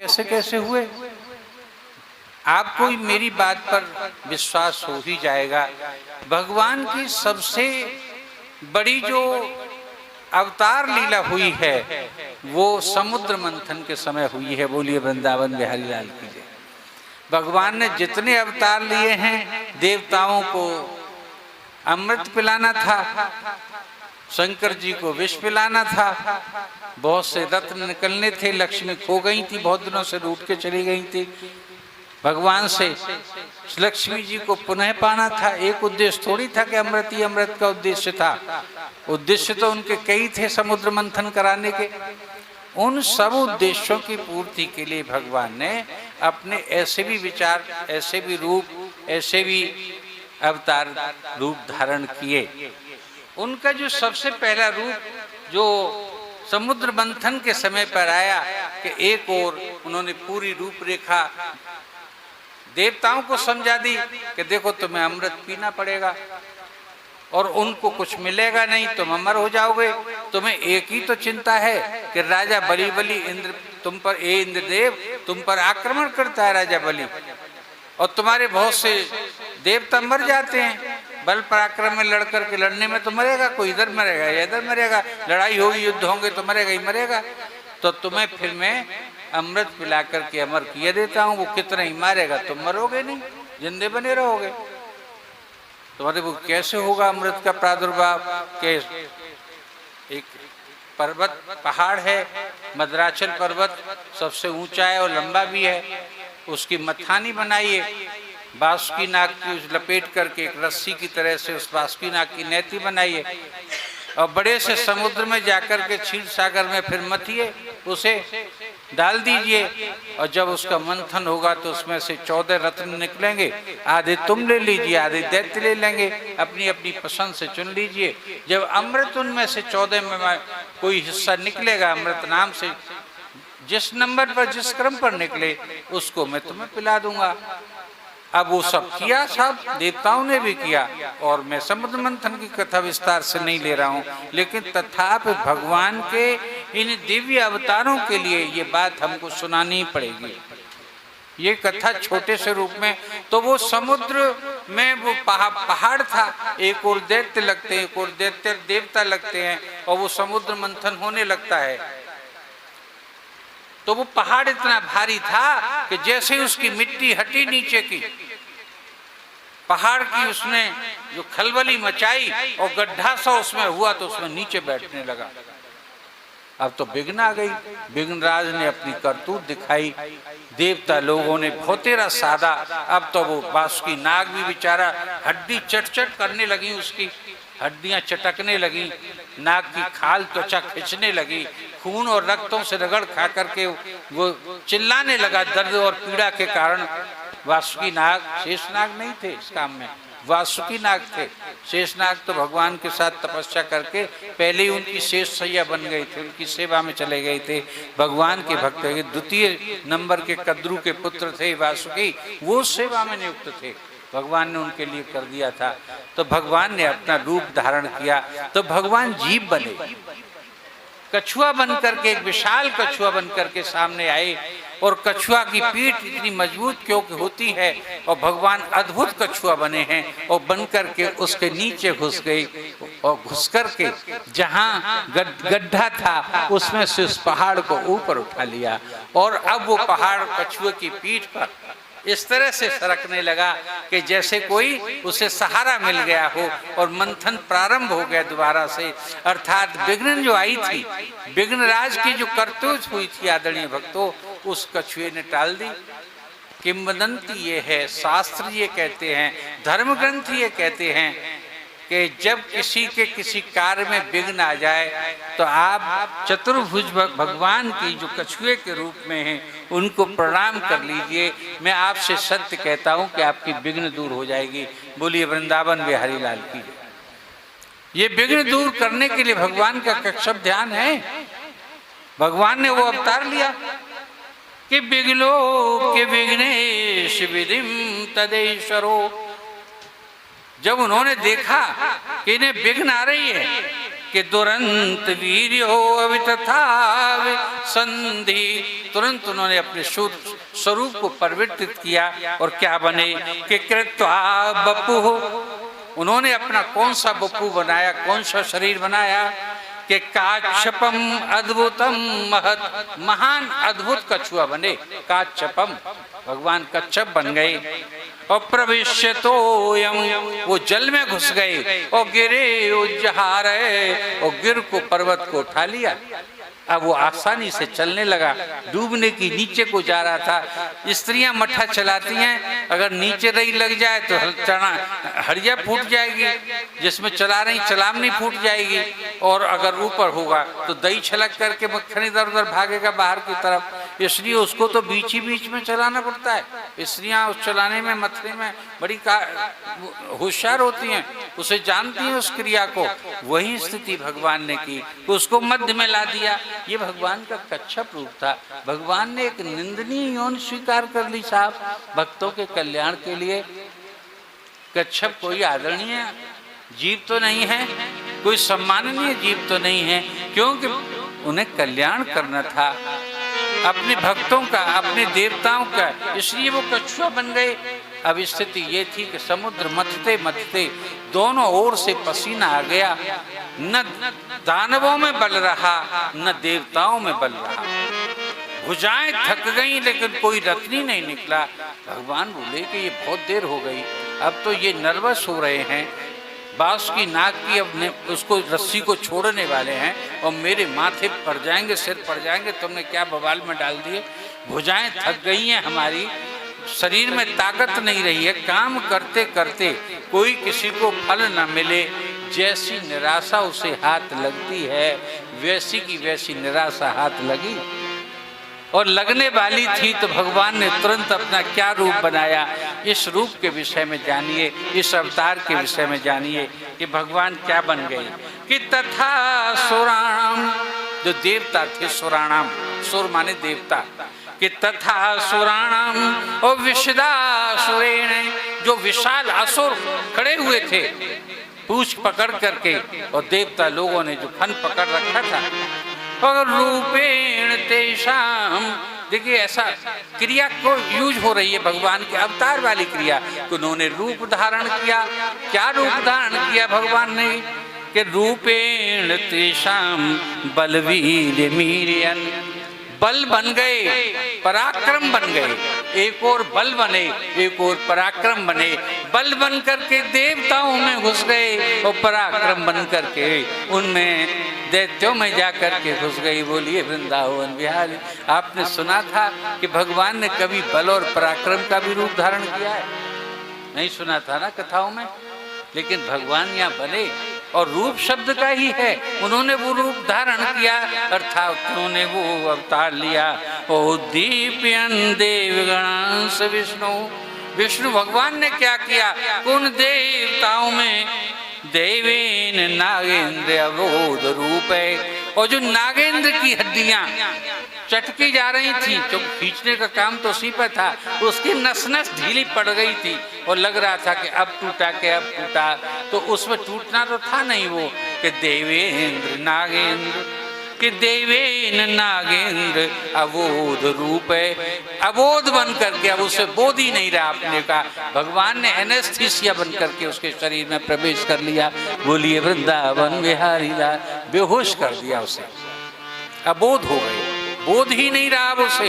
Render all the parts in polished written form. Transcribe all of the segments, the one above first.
कैसे कैसे हुए। आपको मेरी बात पर विश्वास हो ही जाएगा। भगवान की सबसे बड़ी जो अवतार लीला हुई है वो समुद्र मंथन के समय हुई है। बोलिए वृंदावन बिहारी लाल की जय। भगवान ने जितने अवतार लिए हैं, देवताओं को अमृत पिलाना था, शंकर जी को विष पिलाना था, बहुत से रत्न निकलने थे, लक्ष्मी खो गई थी, बहुत दिनों से रूठ के चली गई थी। भगवान से लक्ष्मी जी को पुनः पाना था। एक उद्देश्य थोड़ी था कि अमृत ही अमृत का उद्देश्य था। उद्देश्य तो उनके कई थे समुद्र मंथन कराने के। उन सब उद्देश्यों की पूर्ति के लिए भगवान ने अपने ऐसे भी विचार, ऐसे भी रूप, ऐसे भी अवतार रूप धारण किए। उनका जो सबसे पहला रूप जो समुद्र मंथन के समय पर आया कि एक और उन्होंने पूरी रूपरेखा देवताओं को समझा दी कि देखो तुम्हें अमृत पीना पड़ेगा और उनको कुछ मिलेगा नहीं, तुम अमर हो जाओगे। तुम्हें एक ही तो चिंता है कि राजा बली इंद्र तुम पर, इंद्रदेव तुम पर आक्रमण करता है राजा बलि, और तुम्हारे बहुत से देवता मर जाते हैं बल पराक्रम में लड़ करके। लड़ने में तो मरेगा, कोई इधर मरेगा या इधर मरेगा, लड़ाई होगी युद्ध होंगे तो मरेगा ही मरेगा। तो तुम्हें फिर मैं अमृत पिला करके अमर किए देता हूँ। वो कितना ही मारेगा तुम मरोगे नहीं, जिंदे बने रहोगे। तुम्हारे वो कैसे होगा अमृत का प्रादुर्भाव? के एक पर्वत पहाड़ है, मद्राचल पर्वत, सबसे ऊंचा है और लंबा भी है। उसकी मथानी बनाइए, बासुकी नाग की लपेट करके एक रस्सी की तरह से उस बासुकी नाग की नेति बनाइए और बड़े से समुद्र में जाकर के क्षीर सागर में फिर मथिए, उसे डाल दीजिए। और जब उसका मंथन होगा तो उसमें से 14 रत्न निकलेंगे। आधे तुम ले लीजिए, आधे दैत्य ले लेंगे, अपनी अपनी पसंद से चुन लीजिए। जब अमृत उनमें से 14 में कोई हिस्सा निकलेगा अमृत नाम से, जिस नंबर पर जिस क्रम पर निकले उसको मैं तुम्हें पिला दूंगा। अब वो सब किया, सब देवताओं ने भी किया। और मैं समुद्र मंथन की कथा विस्तार से नहीं ले रहा हूँ, लेकिन तथापि भगवान के इन दिव्य अवतारों के लिए ये बात हमको सुनानी पड़ेगी। ये कथा छोटे से रूप में, तो वो समुद्र में वो पहाड़ था, एक और दैत्य लगते हैं, एक और दैत्य देवता लगते हैं, और वो समुद्र मंथन होने लगता है। तो वो पहाड़ इतना भारी था कि जैसे उसकी मिट्टी हटी नीचे की, पहाड़ की उसने जो खलबली मचाई और गड्ढा सा उसमें हुआ तो उसमें नीचे बैठने लगा। अब तो विघ्न आ गई। विघ्नराज ने अपनी करतूत दिखाई, देवता लोगों ने भौतेरा साधा। अब तो वो बासुकी नाग भी बेचारा हड्डी चट करने लगी, उसकी हड्डियां चटकने लगी, नाक की खाल त्वचा खिंचने लगी, खून और रक्तों से रगड़ खा करके वो चिल्लाने लगा दर्द और पीड़ा के कारण। वासुकी नाग, शेषनाग नहीं थे इस काम में, वासुकी नाग थे। शेषनाग तो भगवान के साथ तपस्या करके पहले ही उनकी शेष सैया बन गई थी, उनकी सेवा में चले गए थे। भगवान के भक्त, द्वितीय नंबर के कद्रू के पुत्र थे वासुकी, वो सेवा में नियुक्त थे, भगवान ने उनके लिए कर दिया था। तो भगवान ने अपना रूप धारण किया, तो भगवान जीव बने, कछुआ बन करके, एक विशाल कछुआ बन करके सामने आए। और कछुआ की पीठ इतनी मजबूत क्योंकि होती है, और भगवान अद्भुत कछुआ बने हैं और बन करके उसके नीचे घुस गए, और घुस करके जहाँ गड्ढा था उसमें से उस पहाड़ को ऊपर उठा लिया। और अब वो पहाड़ कछुए की पीठ पर इस तरह से सरकने लगा कि जैसे कोई उसे सहारा मिल गया हो, और मंथन प्रारंभ हो गया दोबारा से। अर्थात विघ्न जो आई थी, विघ्नराज की जो करतूत हुई थी आदरणीय भक्तों, उस कछुए ने टाल दी। किंवदंती ये है, शास्त्र ये कहते हैं, धर्म ग्रंथ ये कहते हैं कि जब किसी के किसी कार्य में विघ्न आ जाए तो आप चतुर्भुज भगवान की जो कछुए के रूप में हैं उनको प्रणाम कर लीजिए। मैं आपसे सत्य कहता हूं कि आपकी विघ्न दूर हो जाएगी। बोलिए वृंदावन बिहारी लाल की। ये विघ्न दूर करने के लिए भगवान का कक्षप ध्यान है। भगवान ने वो अवतार लिया कि विघ्नो के विघ्नेश विधिम तदेश्वरो। जब उन्होंने देखा कि इन्हें विघ्न आ रही है कि दुरंत वीर हो अभी तथा संधि। तुरंत उन्होंने अपने स्वरूप को परिवर्तित किया और क्या बने कि कृत्वा बपु हो। उन्होंने अपना कौन सा बपू बनाया, कौन सा शरीर बनाया कि काच्छपम अद्भुतम महत, महान अद्भुत कछुआ बने। काच्छपम, भगवान कच्छप बन गए। और प्रविश्य तो वो जल में घुस गए और गिरे उज्जहार, और गिर को पर्वत को उठा लिया। अब वो आसानी से चलने लगा, डूबने की नीचे को जा रहा था। स्त्रियां मट्ठा चलाती हैं, अगर नीचे रही लग जाए तो हड़िया फूट जाएगी, जिसमें चला रही चलामनी फूट जाएगी, और अगर ऊपर होगा तो दही छलक करके मक्खन इधर उधर भागेगा बाहर की तरफ। इसलिए उसको तो बीच ही बीच में चलाना पड़ता है। स्त्रियां उस चलाने में मथने में बड़ी होशियार होती हैं, उसे जानती हैं उस क्रिया को। वही स्थिति भगवान ने की, उसको मध्य में ला दिया। ये भगवान का कच्छप रूप था। भगवान ने एक निंदनीय यौन स्वीकार कर ली साहब, भक्तों के कल्याण के लिए। कच्छप कोई आदरणीय जीव तो नहीं है, कोई सम्माननीय जीव तो नहीं है, क्योंकि उन्हें कल्याण करना था अपने भक्तों का, अपने देवताओं का, इसलिए वो कछुआ बन गए। अब स्थिति ये थी कि समुद्र मथते मथते दोनों ओर से पसीना आ गया। न दानवों में बल रहा, न देवताओं में बल रहा। भुजाएं थक गई लेकिन कोई रत्नी नहीं निकला। भगवान बोले कि ये बहुत देर हो गई, अब तो ये नर्वस हो रहे हैं, बांस की नाक की अब उसको रस्सी को छोड़ने वाले हैं और मेरे माथे पड़ जाएंगे, सिर पड़ जाएंगे, तुमने क्या बवाल में डाल दिए। भुजाएं थक गई हैं हमारी, शरीर में ताकत नहीं रही है, काम करते करते कोई किसी को फल न मिले, जैसी निराशा उसे हाथ लगती है वैसी की वैसी निराशा हाथ लगी और लगने वाली थी। तो भगवान ने तुरंत अपना क्या रूप बनाया, इस रूप के विषय में जानिए, इस अवतार के विषय में जानिए कि भगवान क्या बन गए। कि तथा सुराणाम, जो देवता थे, सुराणाम, सुर माने देवता, कि तथा सुराणाम और विशदासुरेण, जो विशाल असुर खड़े हुए थे पूछ पकड़ करके, और देवता लोगों ने जो फन पकड़ रखा था। और रूपेण तेषाम, देखिए ऐसा क्रिया को यूज हो रही है भगवान के अवतार वाली क्रिया। उन्होंने रूप धारण किया। क्या रूप धारण किया भगवान ने कि रूपेण तेषाम बलवीर मीरियन, बल बन गए, पराक्रम बन गए। एक और बल बने, एक और पराक्रम बने। बल बन करके देवताओं में घुस गए और पराक्रम बन करके उनमें दैत्यों में जाकर के घुस गई। बोलिए वृंदावन बिहारी। आपने सुना था कि भगवान ने कभी बल और पराक्रम का भी रूप धारण किया है? नहीं सुना था ना कथाओं में। लेकिन भगवान यहाँ बने और रूप शब्द का ही है, उन्होंने वो रूप धारण किया, अर्थात उन्होंने वो अवतार लिया। ओ दीप्यन देवगणांश विष्णु, विष्णु भगवान ने क्या किया, उन देवताओं में देवेन नागेंद्र अवरोध रूप है। और जो नागेंद्र की हड्डियां चटकी जा रही थी, जो खींचने का काम तो उसी पर था, उसकी नस नस ढीली पड़ गई थी और लग रहा था कि अब टूटा के अब टूटा, तो उसमें टूटना तो था नहीं वो कि देवेंद्र नागेंद्र, कि देवेन नागेंद्र अवोध रूप है। अवोध बन करके अब उसे बोध ही नहीं रहा अपने का, भगवान ने एनेस्थीसिया बन करके उसके शरीर में प्रवेश कर लिया। बोलिए वृंदावन बिहारी लाल, बेहोश कर दिया उसे, अबोध हो गए, बोध ही नहीं रहा अब उसे,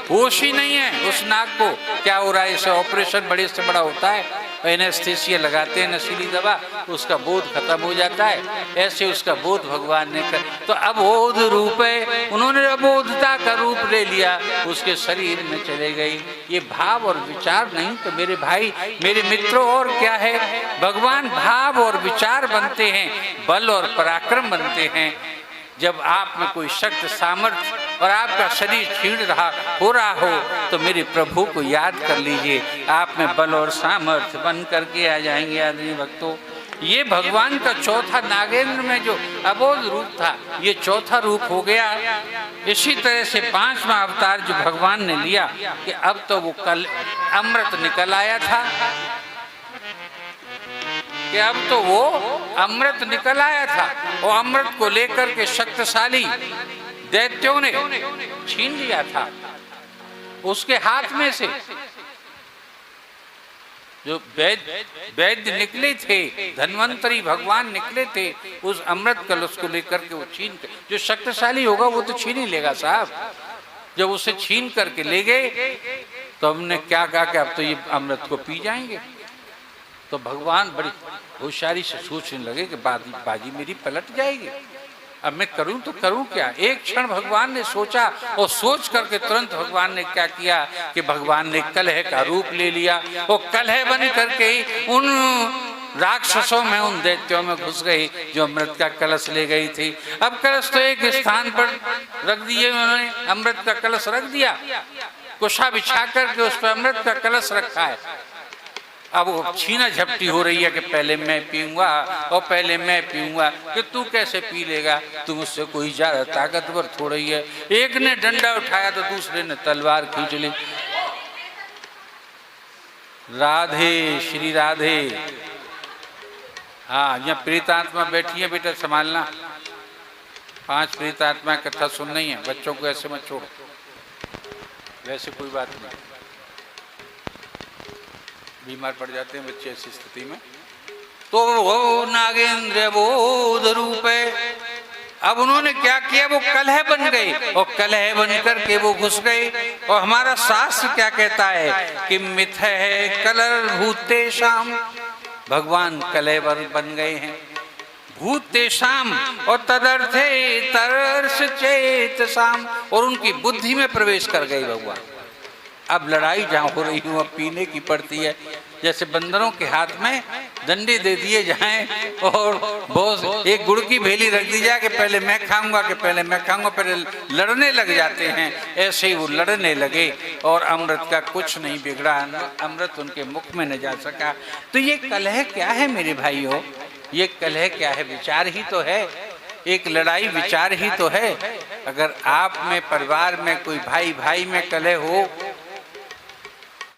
होश ही नहीं है उस नाग को। क्या हो रहा है, इसे ऑपरेशन बड़े से बड़ा होता है, एनेस्थीसिया लगाते हैं नशीली दवा, उसका बोध खत्म हो जाता है, ऐसे उसका बोध भगवान ने कर। तो अबोध रूप है, उन्होंने अबोधता का रूप ले लिया, उसके शरीर में चले गई। ये भाव और विचार नहीं तो मेरे भाई मेरे मित्रों और क्या है, भगवान भाव और विचार बनते हैं, बल और पराक्रम बनते हैं। जब आप में कोई शक्ति सामर्थ्य और आपका शरीर क्षीण हो रहा हो तो मेरे प्रभु को याद कर लीजिए, आप में बल और सामर्थ्य बन करके आ जाएंगे आदमी भक्तों। ये भगवान का चौथा नागेंद्र में जो अबोध रूप था, ये चौथा रूप हो गया। इसी तरह से पांचवा अवतार जो भगवान ने लिया कि अब तो वो कल अमृत निकल आया था, कि अब तो वो अमृत निकल आया था और अमृत को लेकर के शक्तिशाली दैत्यों ने छीन लिया था उसके हाथ में से। जो वैद्य निकले थे, धन्वंतरी भगवान निकले थे, उस अमृत कलश को लेकर के वो छीन के, जो शक्तिशाली होगा वो तो छीन ही लेगा साहब। जब उसे छीन करके ले गए तो हमने क्या कहा कि अब तो ये अमृत को पी जाएंगे। तो भगवान बड़ी होशियारी से सोचने लगे कि बाजी मेरी पलट जाएगी, अब मैं करूं तो करूं क्या। एक क्षण भगवान ने सोचा और सोच करके तुरंत भगवान ने क्या किया कि भगवान ने कलह का रूप ले लिया और कलह बन करके उन राक्षसों में, उन दैत्यों में घुस गई जो अमृत का कलश ले गई थी। अब कलश तो एक स्थान पर रख दिए उन्होंने, अमृत का कलश रख दिया, कुशा बिछा करके उस पर अमृत का कलश रखा है। अब वो छीना झपटी हो रही है कि पहले मैं पीऊंगा और पहले मैं पीऊंगा, कि तू कैसे पी लेगा, तू मुझसे कोई ज्यादा ताकतवर थोड़ा ही है। एक ने डंडा उठाया तो दूसरे ने तलवार खींच ली। राधे श्री राधे। हाँ, यहाँ प्रेतात्मा बैठी है, बेटा संभालना। 5 प्रेतात्मा कथा सुननी है, बच्चों को ऐसे मत छोड़ो, वैसे कोई बात नहीं, बीमार पड़ जाते हैं बच्चे ऐसी स्थिति में। तो वो नागेंद्र बोध रूप है। अब उन्होंने क्या किया, वो कलह बन गए और कलह बन करके वो घुस गए। और हमारा शास्त्र क्या कहता है कि मिथ है कलर भूतेषाम, भगवान कलह बन गए हैं। भूतेषाम और तदर्थे तरस चेतसाम, और उनकी बुद्धि में प्रवेश कर गई भगवान। अब लड़ाई जहाँ हो रही है पीने की पड़ती है, जैसे बंदरों के हाथ में डंडे दे दिए जाएं और बहुत एक गुड़ की भेली रख दी जाए कि पहले मैं खाऊंगा, कि पहले मैं खाऊंगा, पहले लड़ने लग जाते हैं। ऐसे ही वो लड़ने लगे और अमृत का कुछ नहीं बिगड़ा, अमृत उनके मुख में न जा सका। तो ये कलह क्या है मेरे भाइयों, ये कलह क्या है, विचार ही तो है, एक लड़ाई विचार ही तो है। अगर आप में परिवार में कोई भाई भाई में कलह हो